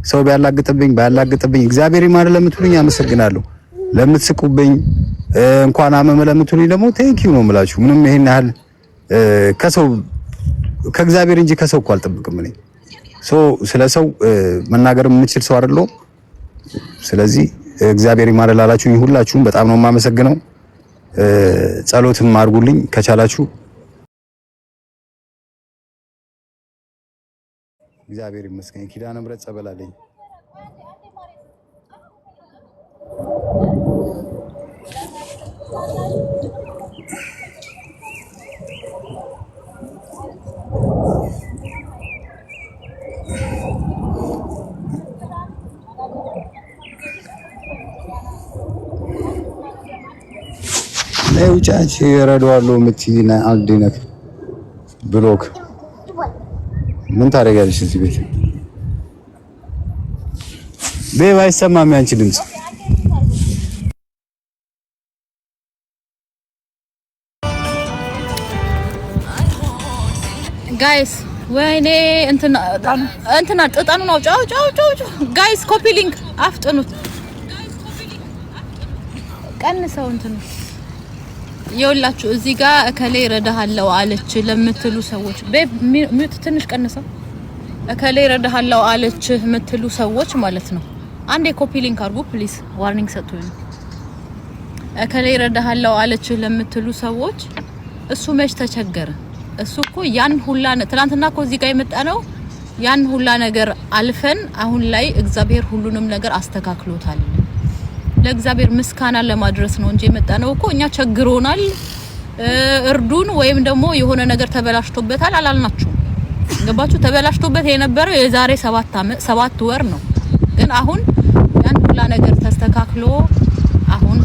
ሰው ቢያላግጥብኝ ባያላግጥብኝ እግዚአብሔር ይማር ለምትሉኝ አመሰግናለሁ። ለምትስቁብኝ እንኳን አመመ ለምትሉኝ ደግሞ ቴንኪው ነው የምላችሁ። ምንም ይሄን ያህል ከሰው ከእግዚአብሔር እንጂ ከሰው እኮ አልጠብቅም እኔ ስለ ሰው መናገር የምችል ሰው አይደለሁም። ስለዚህ እግዚአብሔር ይማር ላላችሁኝ ሁላችሁም በጣም ነው የማመሰግነው። ጸሎትም አድርጉልኝ ከቻላችሁ። እግዚአብሔር ይመስገን። ኪዳነ ምሕረት ጸበል አለኝ። ለውጫች ይረዳዋለሁ የምትይና አልዲነት ብሎክ ምን ታደርጋለሽ እዚህ ቤት? ቤብ አይሰማም ያንቺ ድምጽ። ጋይስ ወይኔ እንትና ጥጣኑ ነው። ጫው ጋይስ ኮፒ ሊንክ አፍጥኑት። ቀንሰው እንትን ይኸውላችሁ እዚህ ጋር እከሌ ረዳሃለው አለች ለምትሉ ሰዎች ቤብ ሚውት ትንሽ ቀንሰው። እከሌ ረዳሃለው አለች የምትሉ ሰዎች ማለት ነው አንዴ ኮፒ ሊንክ አድርጉ ፕሊዝ። ዋርኒንግ ሰጥቶኝ እከሌ ረዳሃለው አለች ለምትሉ ሰዎች እሱ መች ተቸገረ? እሱ እኮ ያን ሁላ ትናንትና እኮ እዚህ ጋር የመጣ ነው ያን ሁላ ነገር አልፈን አሁን ላይ እግዚአብሔር ሁሉንም ነገር አስተካክሎታል። ለእግዚአብሔር ምስጋና ለማድረስ ነው እንጂ የመጣ ነው እኮ እኛ ቸግሮናል እርዱን ወይም ደግሞ የሆነ ነገር ተበላሽቶበታል አላልናችሁ። ገባችሁ? ተበላሽቶበት የነበረው የዛሬ 7 ወር ነው። ግን አሁን ያን ሁላ ነገር ተስተካክሎ አሁን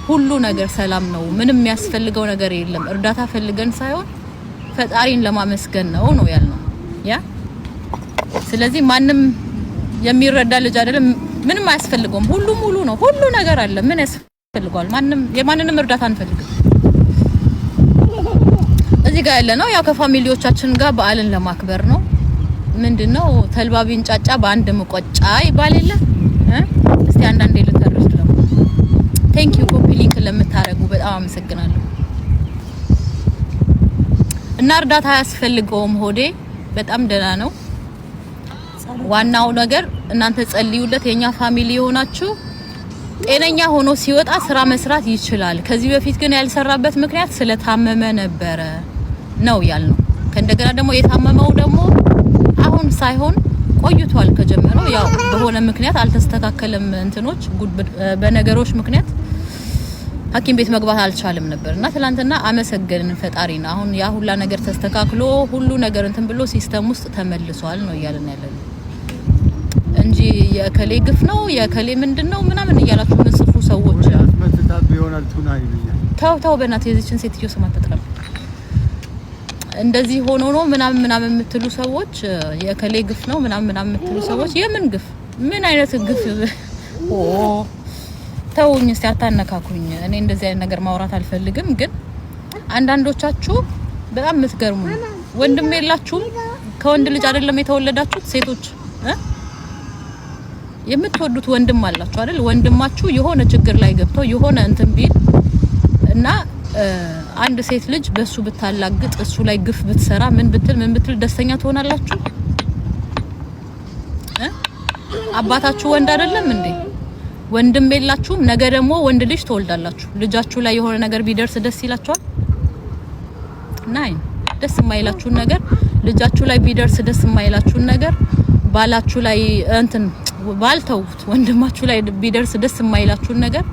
ሁሉ ነገር ሰላም ነው። ምንም የሚያስፈልገው ነገር የለም። እርዳታ ፈልገን ሳይሆን ፈጣሪን ለማመስገን ነው ያልነው ያ። ስለዚህ ማንም የሚረዳ ልጅ አይደለም። ምንም አያስፈልገውም። ሁሉ ሙሉ ነው። ሁሉ ነገር አለ። ምን ያስፈልጋል? የማንንም እርዳታ አንፈልግም። እዚህ ጋር ያለ ነው ያው ከፋሚሊዎቻችን ጋር በዓልን ለማክበር ነው። ምንድነው ተልባቢን ጫጫ በአንድ መቆጫ ይባል የለ እስቲ አንዳንዴ ልተርፍ ነው። ቴንክ ዩ ኮፒ ሊንክ ለምታረጉ በጣም አመሰግናለሁ። እና እርዳታ አያስፈልገውም። ሆዴ በጣም ደህና ነው። ዋናው ነገር እናንተ ጸልዩለት። የኛ ፋሚሊ የሆናችሁ ጤነኛ ሆኖ ሲወጣ ስራ መስራት ይችላል። ከዚህ በፊት ግን ያልሰራበት ምክንያት ስለታመመ ነበረ ነው ያልነው። ከእንደገና ደግሞ የታመመው ደግሞ አሁን ሳይሆን ቆይቷል ከጀመረው ያው በሆነ ምክንያት አልተስተካከለም እንትኖች በነገሮች ምክንያት ሐኪም ቤት መግባት አልቻለም ነበርና ትላንትና አመሰገንን ፈጣሪና አሁን ያ ሁላ ነገር ተስተካክሎ ሁሉ ነገር እንትን ብሎ ሲስተም ውስጥ ተመልሷል ነው እያልን ያለነው እንጂ የከሌ ግፍ ነው የከሌ ምንድነው ምናምን እያላችሁ መስፉ ሰዎች ታው በእናትህ የዚችን ሴትዮ ስም አትጥራም። እንደዚህ ሆኖ ነው ምናምን የምትሉ ሰዎች የከሌ ግፍ ነው ምናምን የምትሉ ሰዎች የምን ግፍ ምን አይነት ግፍ ተውኝ እስቲ አታነካኩኝ። እኔ እንደዚህ አይነት ነገር ማውራት አልፈልግም። ግን አንዳንዶቻችሁ በጣም የምትገርሙ ወንድም የላችሁም። ከወንድ ልጅ አይደለም የተወለዳችሁት ሴቶች የምትወዱት ወንድም አላችሁ አይደል? ወንድማችሁ የሆነ ችግር ላይ ገብቶ የሆነ እንትን ቢል እና አንድ ሴት ልጅ በሱ ብታላግጥ እሱ ላይ ግፍ ብትሰራ ምን ብትል ደስተኛ ትሆናላችሁ? አባታችሁ ወንድ አይደለም እንዴ? ወንድም የላችሁም? ነገ ደግሞ ወንድ ልጅ ትወልዳላችሁ። ልጃችሁ ላይ የሆነ ነገር ቢደርስ ደስ ይላችኋል? ደስ የማይላችሁን ነገር ልጃችሁ ላይ ቢደርስ ደስ የማይላችሁን ነገር ባላችሁ ላይ እንትን ባልተውት ወንድማችሁ ላይ ቢደርስ ደስ የማይላችሁን ነገር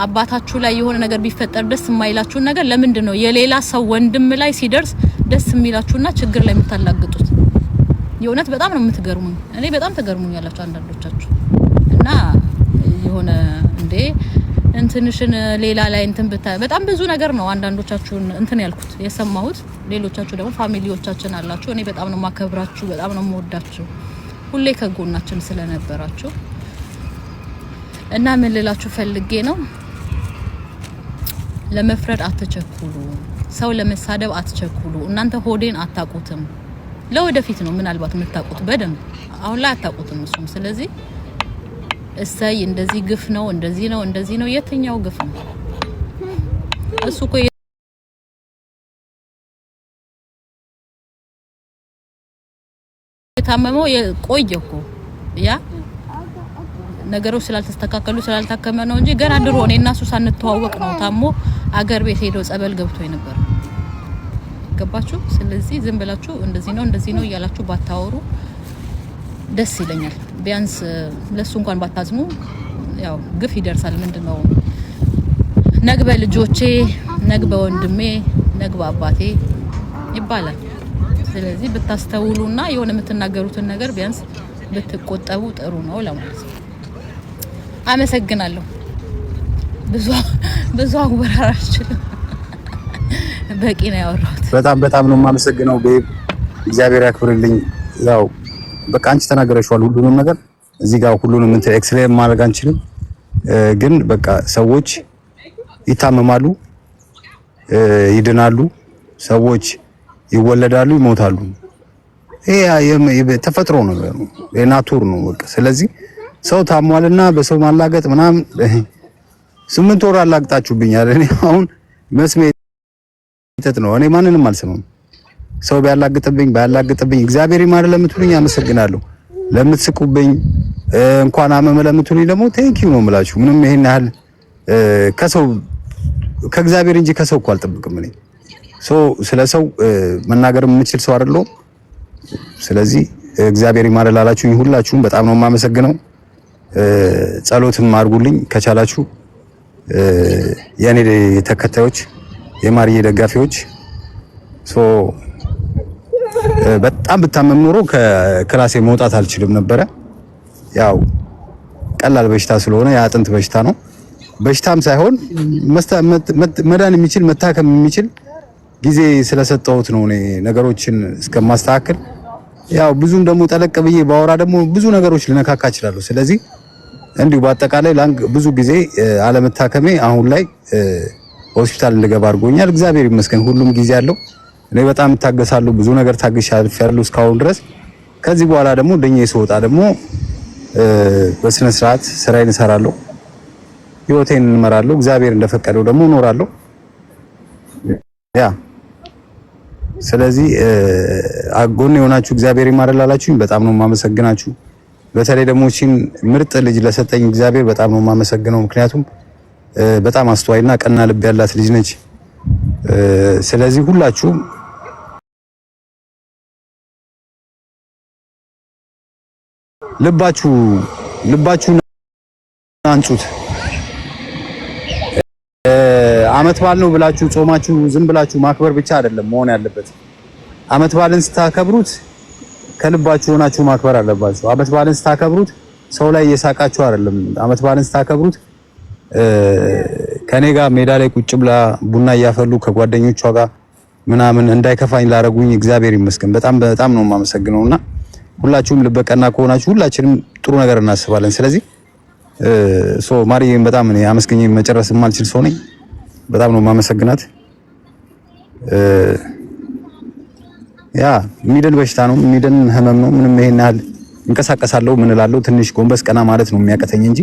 አባታችሁ ላይ የሆነ ነገር ቢፈጠር ደስ የማይላችሁን ነገር ለምንድን ነው የሌላ ሰው ወንድም ላይ ሲደርስ ደስ የሚላችሁና ችግር ላይ የምታላግጡት? የእውነት በጣም ነው የምትገርሙኝ። እኔ በጣም ተገርሙኛላችሁ አንዳንዶቻችሁ እና የሆነ እንዴ እንትንሽን ሌላ ላይ እንትን ብታይ በጣም ብዙ ነገር ነው አንዳንዶቻችሁን እንትን ያልኩት የሰማሁት። ሌሎቻችሁ ደግሞ ፋሚሊዎቻችን አላችሁ። እኔ በጣም ነው ማከብራችሁ፣ በጣም ነው የምወዳችሁ ሁሌ ከጎናችን ስለነበራችሁ እና ምን ልላችሁ ፈልጌ ነው ለመፍረድ አትቸኩሉ፣ ሰው ለመሳደብ አትቸኩሉ። እናንተ ሆዴን አታቁትም። ለወደፊት ነው ምናልባት የምታውቁት በደንብ አሁን ላይ አታውቁትም እሱም ስለዚህ እሰይ እንደዚህ ግፍ ነው እንደዚህ ነው የትኛው ግፍ ነው እሱ እኮ የታመመው የቆየው ያ ነገሮች ስላልተስተካከሉ ስላልታከመ ነው እንጂ ገና ድሮ እኔና እሱ ሳንተዋወቅ ነው ታሞ አገር ቤት ሄዶ ጸበል ገብቶ ነበር ገባችሁ ስለዚህ ዝም ብላችሁ እንደዚህ ነው እያላችሁ ባታወሩ ደስ ይለኛል ቢያንስ ለሱ እንኳን ባታዝኑ ያው ግፍ ይደርሳል ምንድነው ነግበ ልጆቼ ነግበ ወንድሜ ነግበ አባቴ ይባላል ስለዚህ ብታስተውሉና የሆነ የምትናገሩትን ነገር ቢያንስ ብትቆጠቡ ጥሩ ነው ለማለት ነው አመሰግናለሁ ብዙ አወራራችሁ በቂ ነው ያወራሁት በጣም ነው የማመሰግነው እግዚአብሔር ያክብርልኝ ያው በቃ አንቺ ተናገረሽዋል ሁሉንም ነገር እዚህ ጋር ሁሉንም እንትን ኤክስፕሌን ማድረግ አንችልም ግን በቃ ሰዎች ይታመማሉ ይድናሉ ሰዎች ይወለዳሉ ይሞታሉ ይሄ ተፈጥሮ ነው የናቱር ነው በቃ ስለዚህ ሰው ታሟልና በሰው ማላገጥ ምናምን 8 ወር አላግጣችሁብኛል እኔ አሁን መስሜ ይተት ነው እኔ ማንንም አልሰማም ሰው ባያላግጥብኝ እግዚአብሔር ይማር ለምትሉኝ አመሰግናለሁ ለምትስቁብኝ እንኳን አመመ ለምትሉኝ ደግሞ ቴንኪው ነው የምላችሁ ምንም ይሄን ያህል ከሰው ከእግዚአብሔር እንጂ ከሰው እኮ አልጠብቅም እኔ ስለሰው መናገር የምችል ሰው አይደለሁ ስለዚህ እግዚአብሔር ይማር ላላችሁኝ ሁላችሁም በጣም ነው የማመሰግነው ጸሎትም አድርጉልኝ ከቻላችሁ የኔ ተከታዮች የማርዬ ደጋፊዎች በጣም ብታመም ኖሮ ከክላሴ መውጣት አልችልም ነበር ያው ቀላል በሽታ ስለሆነ የአጥንት በሽታ ነው በሽታም ሳይሆን መዳን የሚችል መታከም የሚችል ጊዜ ስለሰጠሁት ነው እኔ ነገሮችን እስከማስተካከል ያው ብዙም ደግሞ ጠለቅ ብዬ ባወራ ደግሞ ብዙ ነገሮች ልነካካ እችላለሁ ስለዚህ እንዲሁ በአጠቃላይ ብዙ ጊዜ አለመታከሜ አሁን ላይ ሆስፒታል እንድገባ አድርጎኛል እግዚአብሔር ይመስገን ሁሉም ጊዜ ያለው እኔ በጣም ታገሳለሁ ብዙ ነገር ታግሻለሁ እስካሁን ድረስ ከዚህ በኋላ ደግሞ ደኛ ስወጣ ደግሞ በስነ ስርዓት ስራዬን እሰራለሁ ህይወቴን እንመራለሁ እግዚአብሔር እንደፈቀደው ደግሞ እኖራለሁ ያ ስለዚህ አጎን የሆናችሁ እግዚአብሔር ይማረላላችሁኝ በጣም ነው ማመሰግናችሁ በተለይ ደግሞ እቺን ምርጥ ልጅ ለሰጠኝ እግዚአብሔር በጣም ነው ማመሰግነው ምክንያቱም በጣም አስተዋይና ቀና ልብ ያላት ልጅ ነች ስለዚህ ሁላችሁ ልባችሁ አንጹት አመት በዓል ነው ብላችሁ ጾማችሁ ዝም ብላችሁ ማክበር ብቻ አይደለም መሆን ያለበት አመት በዓልን ስታከብሩት ከልባችሁ ሆናችሁ ማክበር አለባችሁ አመት በዓልን ስታከብሩት ሰው ላይ እየሳቃችሁ አይደለም አመት በዓልን ስታከብሩት ከኔ ጋር ሜዳ ላይ ቁጭ ብላ ቡና እያፈሉ ከጓደኞቿ ጋር ምናምን እንዳይከፋኝ ላረጉኝ እግዚአብሔር ይመስገን በጣም ነው የማመሰግነውና ሁላችሁም ልበቀና ከሆናችሁ ሁላችንም ጥሩ ነገር እናስባለን ስለዚህ ማርዬም በጣም እኔ አመስገኝ መጨረስ የማልችል ሰው ነኝ በጣም ነው የማመሰግናት ያ የሚደን በሽታ ነው የሚደን ህመም ነው ምንም ይሄን ያህል እንቀሳቀሳለሁ ምን እላለሁ ትንሽ ጎንበስ ቀና ማለት ነው የሚያቀተኝ እንጂ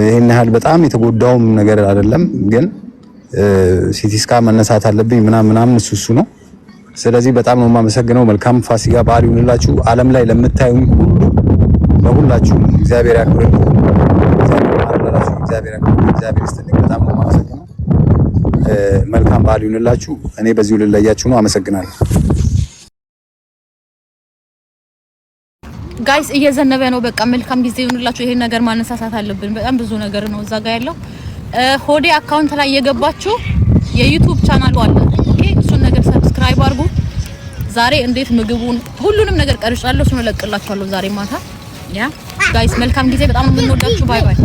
ይሄን ያህል በጣም የተጎዳው ነገር አይደለም ግን ሲቲ ስካን መነሳት አለብኝ ምናምን እሱ ነው ስለዚህ በጣም ነው የማመሰግነው መልካም ፋሲካ በዓል ይሁንላችሁ ዓለም ላይ ለምታዩኝ ሁሉ ለሁላችሁ እግዚአብሔር ያክብርልኝ እግዚአብሔር ይስጥልኝ በጣም ነው የማመሰግነው መልካም በዓል ይሁንላችሁ እኔ በዚሁ ልለያችሁ ነው አመሰግናለሁ ጋይስ እየዘነበ ነው በቃ መልካም ጊዜ ይሁንላችሁ ይሄን ነገር ማነሳሳት አለብን በጣም ብዙ ነገር ነው እዛ ጋር ያለው ሆዴ አካውንት ላይ የገባችሁ የዩቲዩብ ቻናሉ አለ ኦኬ እሱን ነገር ሰብስክራይብ አድርጉ ዛሬ እንዴት ምግቡን ሁሉንም ነገር ቀርጫለሁ እሱን ለቅላችኋለሁ ዛሬ ማታ ያ ጋይስ መልካም ጊዜ በጣም ነው የምንወዳችሁ ባይ ባይ